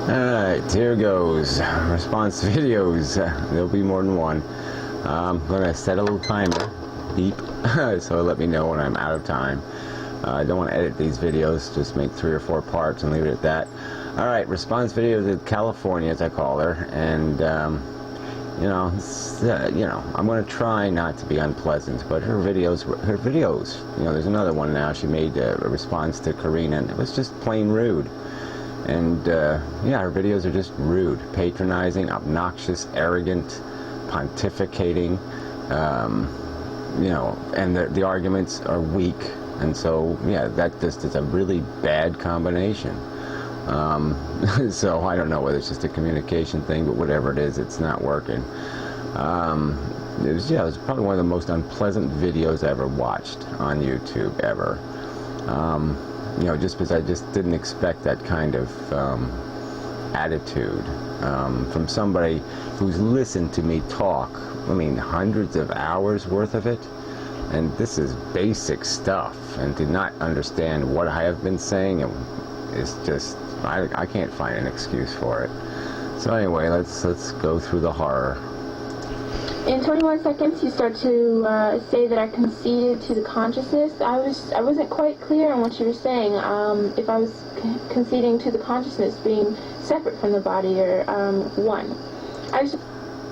Alright, here goes. Response videos. There'll be more than one. I'm going to set a little timer, beep, so let me know when I'm out of time. I don't want to edit these videos, just make 3 or 4 parts and leave it at that. Alright, response videos of California, as I call her, and I'm going to try not to be unpleasant, but her videos, there's another one now. She made a response to Karina, and it was just plain rude. And her videos are just rude, patronizing, obnoxious, arrogant, pontificating, and the arguments are weak. And so, that just is a really bad combination. So I don't know whether it's just a communication thing, but whatever it is, it's not working. It was probably one of the most unpleasant videos I ever watched on YouTube, ever. Just because I just didn't expect that kind of attitude from somebody who's listened to me talk, hundreds of hours worth of it, and this is basic stuff, and did not understand what I have been saying. It's just, I can't find an excuse for it. So anyway, let's go through the horror. In 21 seconds, you start to say that I conceded to the consciousness. I wasn't quite clear on what you were saying. If I was conceding to the consciousness being separate from the body or one.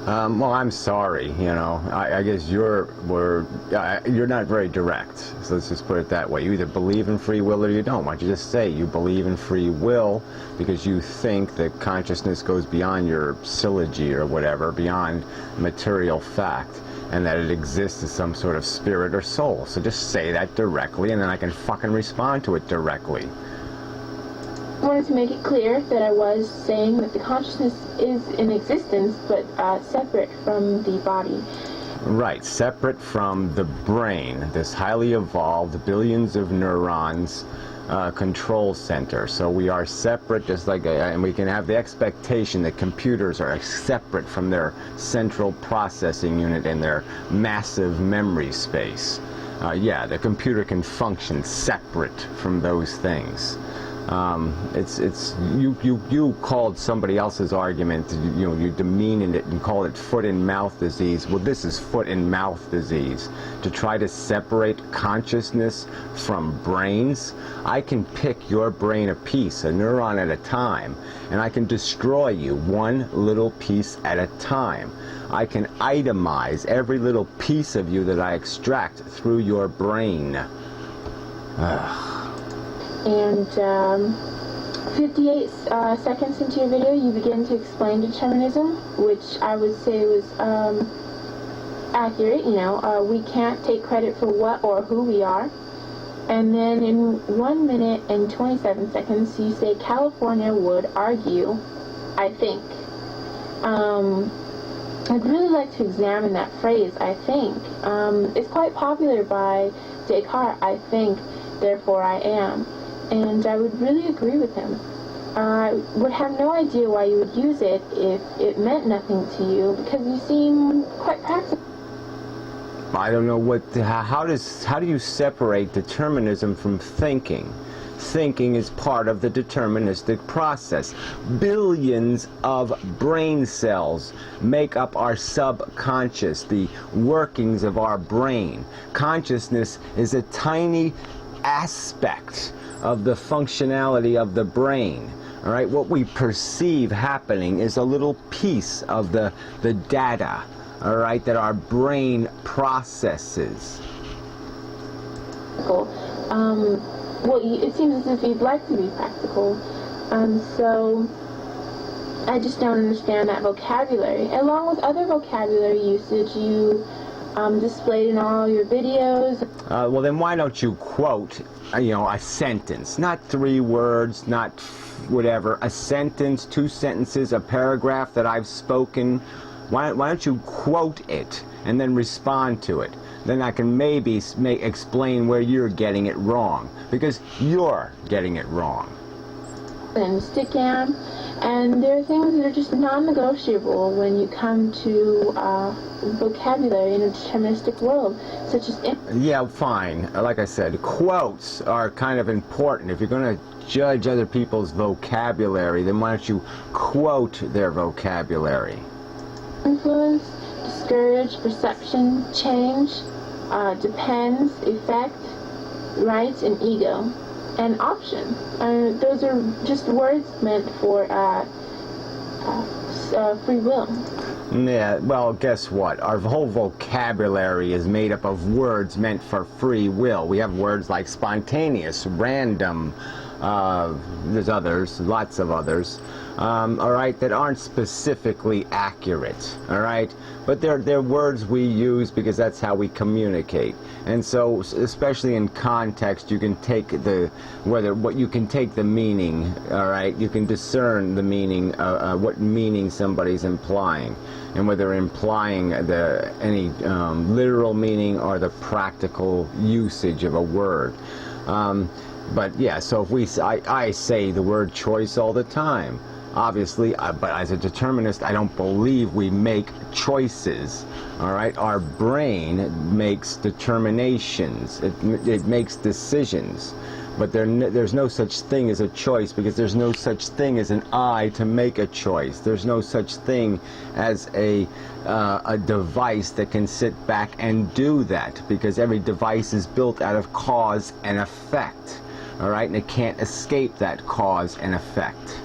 Well, I'm sorry. I guess you're not very direct. So let's just put it that way. You either believe in free will or you don't. Why don't you just say you believe in free will because you think that consciousness goes beyond your syllogy or whatever, beyond material fact, and that it exists as some sort of spirit or soul. So just say that directly, and then I can fucking respond to it directly. I wanted to make it clear that I was saying that the consciousness is in existence, but separate from the body. Right, separate from the brain, this highly evolved, billions of neurons control center. So we are separate, just like, and we can have the expectation that computers are separate from their central processing unit and their massive memory space. The computer can function separate from those things. You called somebody else's argument, you demeaned it and called it foot and mouth disease. Well, this is foot and mouth disease. To try to separate consciousness from brains, I can pick your brain a piece, a neuron at a time, and I can destroy you one little piece at a time. I can itemize every little piece of you that I extract through your brain. And 58 seconds into your video, you begin to explain determinism, which I would say was accurate. We can't take credit for what or who we are. And then in 1 minute and 27 seconds, you say California would argue, I think. I'd really like to examine that phrase, I think. It's quite popular by Descartes, I think, therefore I am. And I would really agree with him. I would have no idea why you would use it if it meant nothing to you, because you seem quite practical. I don't know how do you separate determinism from thinking? Thinking is part of the deterministic process. Billions of brain cells make up our subconscious, the workings of our brain. Consciousness is a tiny aspect of the functionality of the brain. All right, what we perceive happening is a little piece of the data, all right, that our brain processes. Well, it seems as if you'd like to be practical, so I just don't understand that vocabulary. Along with other vocabulary usage you displayed in all your videos. Well, then why don't you quote, a sentence, not 3 words, not whatever, a sentence, 2 sentences, a paragraph that I've spoken. Why don't you quote it and then respond to it? Then I can maybe explain where you're getting it wrong, because you're getting it wrong. and stickam, and there are things that are just non-negotiable when you come to vocabulary in a deterministic world, such as... Yeah, fine. Like I said, quotes are kind of important. If you're going to judge other people's vocabulary, then why don't you quote their vocabulary? Influence, discourage, perception, change, depends, effect, right, and ego, and option. Those are just words meant for free will. Yeah, well, guess what? Our whole vocabulary is made up of words meant for free will. We have words like spontaneous, random, there's others, lots of others, all right, that aren't specifically accurate, all right? But they're words we use because that's how we communicate. And so, especially in context, you can take the meaning, all right? You can discern the meaning, what meaning somebody's implying, and whether implying any literal meaning or the practical usage of a word. But yeah, so if I say the word choice all the time. Obviously, but as a determinist, I don't believe we make choices. All right, our brain makes determinations. It makes decisions. But there's no such thing as a choice, because there's no such thing as an I to make a choice. There's no such thing as a device that can sit back and do that, because every device is built out of cause and effect. All right, and it can't escape that cause and effect.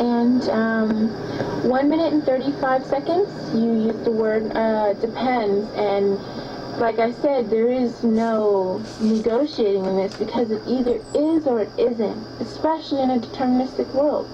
And 1 minute and 35 seconds, you used the word depends, and like I said, there is no negotiating in this, because it either is or it isn't, especially in a deterministic world.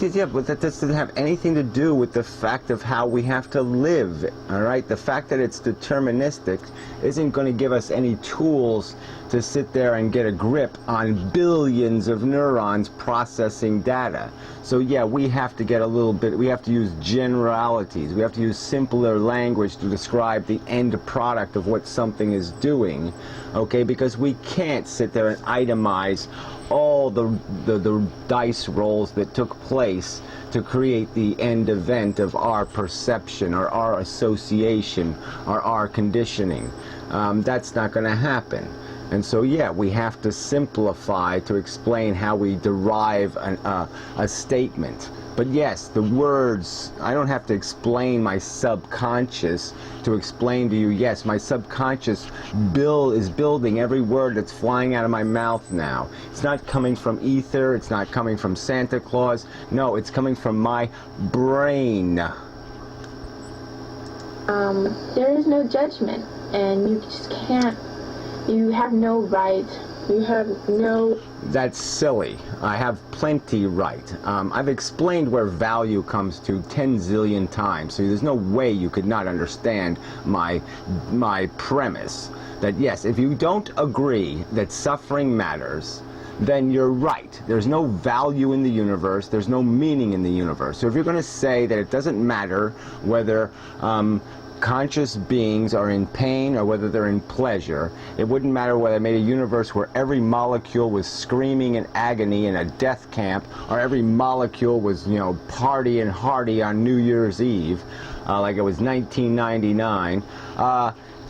Yeah, but that doesn't have anything to do with the fact of how we have to live, all right? The fact that it's deterministic isn't going to give us any tools to sit there and get a grip on billions of neurons processing data. So yeah, we have to get a little bit, we have to use generalities, we have to use simpler language to describe the end product of what something is doing, okay? Because we can't sit there and itemize all the dice rolls that took place to create the end event of our perception or our association or our conditioning. That's not going to happen. And so, yeah, we have to simplify to explain how we derive a statement. But yes, the words, I don't have to explain my subconscious to explain to you, yes, my subconscious is building every word that's flying out of my mouth now. It's not coming from ether, it's not coming from Santa Claus, no, it's coming from my brain. There is no judgment, and you just can't, you have no right, you have no... That's silly. I have plenty right. I've explained where value comes to 10 zillion times, so there's no way you could not understand my premise. That yes, if you don't agree that suffering matters, then you're right. There's no value in the universe, there's no meaning in the universe. So if you're going to say that it doesn't matter whether conscious beings are in pain or whether they're in pleasure, it wouldn't matter whether I made a universe where every molecule was screaming in agony in a death camp, or every molecule was, you know, party and hearty on New Year's Eve, like it was 1999.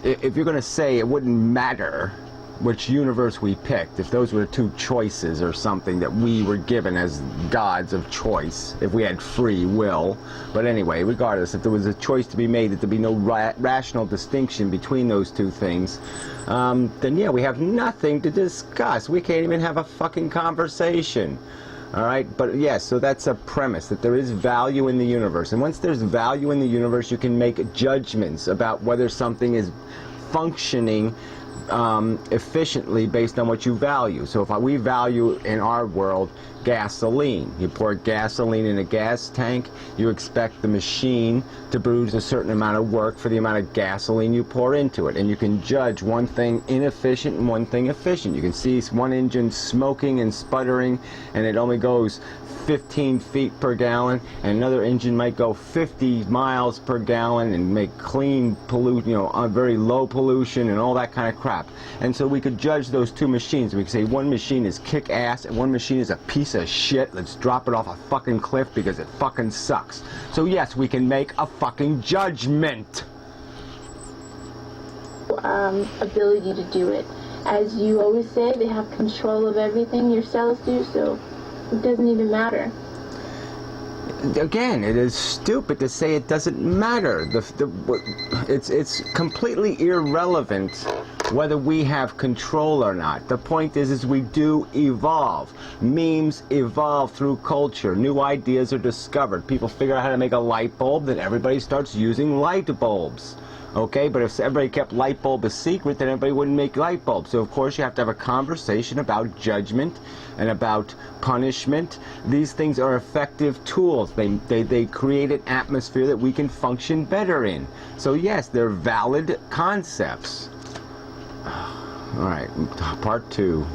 If you're going to say it wouldn't matter which universe we picked, if those were two choices or something that we were given as gods of choice, if we had free will. But anyway, regardless, if there was a choice to be made that there'd be no rational distinction between those two things, then yeah, we have nothing to discuss. We can't even have a fucking conversation. All right, but yes, so that's a premise, that there is value in the universe. And once there's value in the universe, you can make judgments about whether something is functioning efficiently based on what you value. So if we value in our world gasoline, you pour gasoline in a gas tank, you expect the machine to produce a certain amount of work for the amount of gasoline you pour into it, and you can judge one thing inefficient and one thing efficient. You can see one engine smoking and sputtering, and it only goes 15 feet per gallon, and another engine might go 50 miles per gallon and make clean pollute, very low pollution and all that kind of crap. And so we could judge those two machines. We could say one machine is kick ass and one machine is a piece of shit. Let's drop it off a fucking cliff because it fucking sucks. So yes, we can make a fucking judgment. Ability to do it. As you always say, they have control of everything your cells do, so it doesn't even matter. Again, it is stupid to say it doesn't matter. It's completely irrelevant whether we have control or not. The point is we do evolve. Memes evolve through culture. New ideas are discovered. People figure out how to make a light bulb, then everybody starts using light bulbs. Okay, but if everybody kept light bulb a secret, then everybody wouldn't make light bulbs. So of course you have to have a conversation about judgment and about punishment. These things are effective tools. They create an atmosphere that we can function better in. So yes, they're valid concepts. All right, part 2.